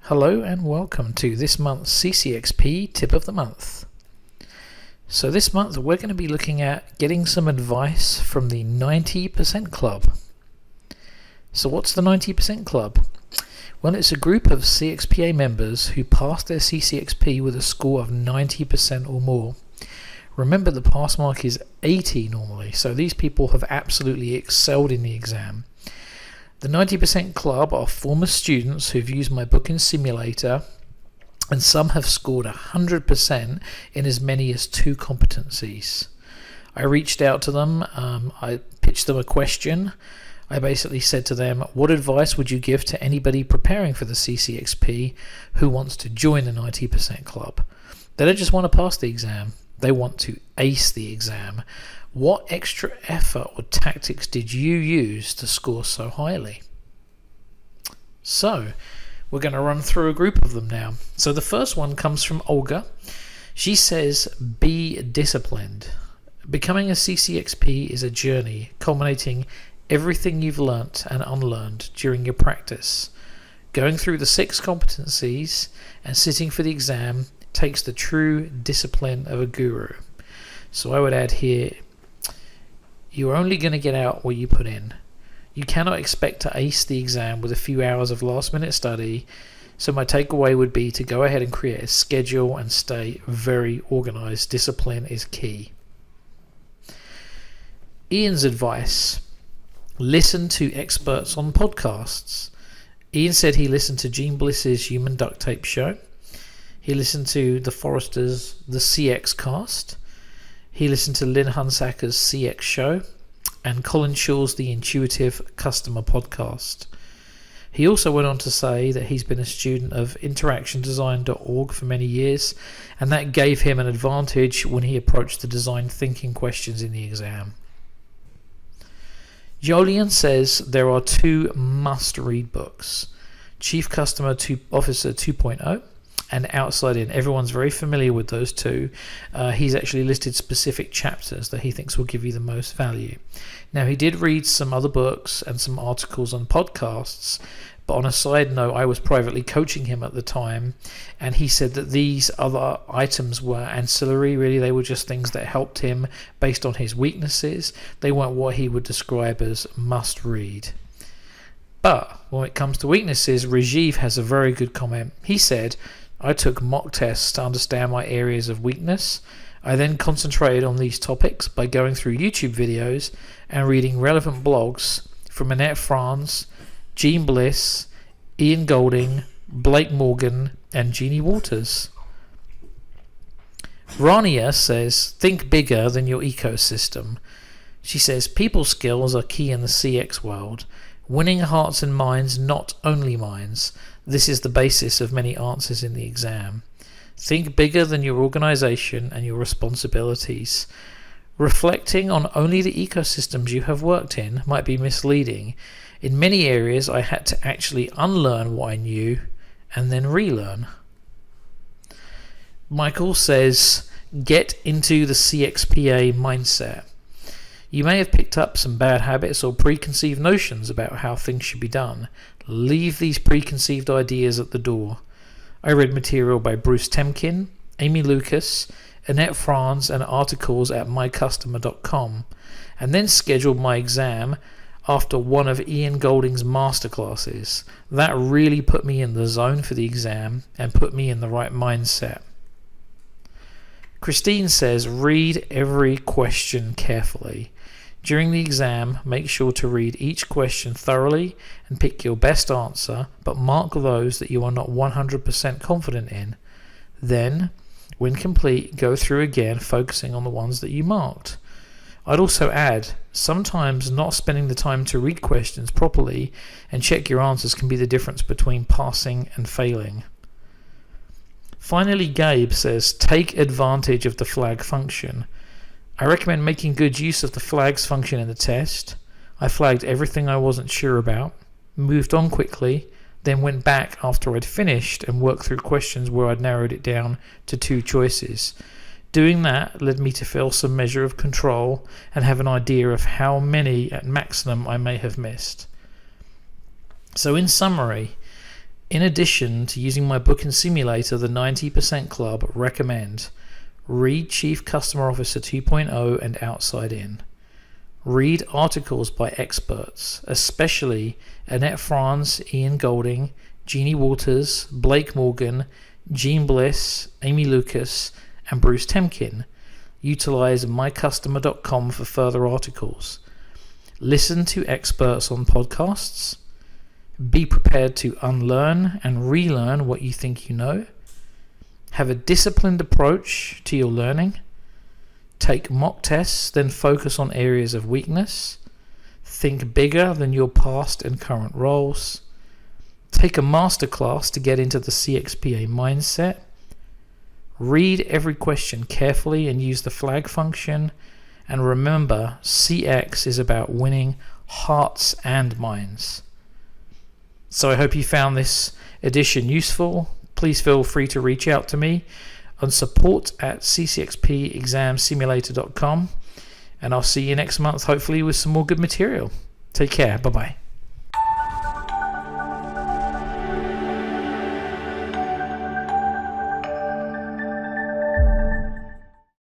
Hello and welcome to this month's CCXP Tip of the Month. So this month we're going to be looking at getting some advice from the 90% Club. So what's the 90% Club? Well, it's a group of CXPA members who passed their CCXP with a score of 90% or more. Remember, the pass mark is 80 normally, so these people have absolutely excelled in the exam. The 90% Club are former students who've used my booking simulator, and some have scored 100% in as many as 2 competencies. I reached out to them, I pitched them a question. I basically said to them, what advice would you give to anybody preparing for the CCXP who wants to join the 90% Club? They don't just want to pass the exam, they want to ace the exam. What extra effort or tactics did you use to score so highly? So, we're going to run through a group of them now. So the first one comes from Olga. She says, be disciplined. Becoming a CCXP is a journey, culminating everything you've learnt and unlearned during your practice. Going through the 6 competencies and sitting for the exam takes the true discipline of a guru. So I would add here, you're only going to get out what you put in. You cannot expect to ace the exam with a few hours of last minute study, so my takeaway would be to go ahead and create a schedule and stay very organised. Discipline is key. Ian's advice, listen to experts on podcasts. Ian said he listened to Gene Bliss's Human Duct Tape Show. He listened to the Forrester's The CX Cast. He listened to Lynn Hunsacker's CX Show and Colin Shaw's The Intuitive Customer Podcast. He also went on to say that he's been a student of interactiondesign.org for many years, and that gave him an advantage when he approached the design thinking questions in the exam. Jolien says there are 2 must-read books, Chief Customer Officer 2.0 and Outside In. Everyone's very familiar with those 2. He's actually listed specific chapters that he thinks will give you the most value. Now, he did read some other books and some articles on podcasts, but on a side note, I was privately coaching him at the time, and he said that these other items were ancillary. Really, they were just things that helped him based on his weaknesses. They weren't what he would describe as must read. But when it comes to weaknesses, Rajiv has a very good comment. He said, I took mock tests to understand my areas of weakness. I then concentrated on these topics by going through YouTube videos and reading relevant blogs from Annette Franz, Gene Bliss, Ian Golding, Blake Morgan, and Jeannie Walters. Rania says, think bigger than your ecosystem. She says, people skills are key in the CX world. Winning hearts and minds, not only minds. This is the basis of many answers in the exam. Think bigger than your organization and your responsibilities. Reflecting on only the ecosystems you have worked in might be misleading. In many areas, I had to actually unlearn what I knew and then relearn. Michael says, get into the CXPA mindset. You may have picked up some bad habits or preconceived notions about how things should be done. Leave these preconceived ideas at the door. I read material by Bruce Temkin, Amy Lucas, Annette Franz, and articles at mycustomer.com, and then scheduled my exam after one of Ian Golding's masterclasses. That really put me in the zone for the exam and put me in the right mindset. Christine says, read every question carefully. During the exam, make sure to read each question thoroughly and pick your best answer, but mark those that you are not 100% confident in. Then, when complete, go through again, focusing on the ones that you marked. I'd also add, sometimes not spending the time to read questions properly and check your answers can be the difference between passing and failing. Finally, Gabe says, take advantage of the flag function. I recommend making good use of the flags function in the test. I flagged everything I wasn't sure about, moved on quickly, then went back after I'd finished and worked through questions where I'd narrowed it down to 2 choices. Doing that led me to feel some measure of control and have an idea of how many at maximum I may have missed. So in summary, In addition to using my booking simulator, the 90% Club recommend read Chief Customer Officer 2.0 and Outside In. Read articles by experts, especially Annette Franz, Ian Golding, Jeannie Walters, Blake Morgan, Jean Bliss, Amy Lucas, and Bruce Temkin. Utilize mycustomer.com for further articles. Listen to experts on podcasts. Be prepared to unlearn and relearn what you think you know. Have a disciplined approach to your learning. Take mock tests, then focus on areas of weakness. Think bigger than your past and current roles. Take a masterclass to get into the CXPA mindset. Read every question carefully and use the flag function. And remember, CX is about winning hearts and minds. So I hope you found this edition useful. Please feel free to reach out to me on support@ccxpexamsimulator.com, and I'll see you next month, hopefully with some more good material. Take care. Bye-bye.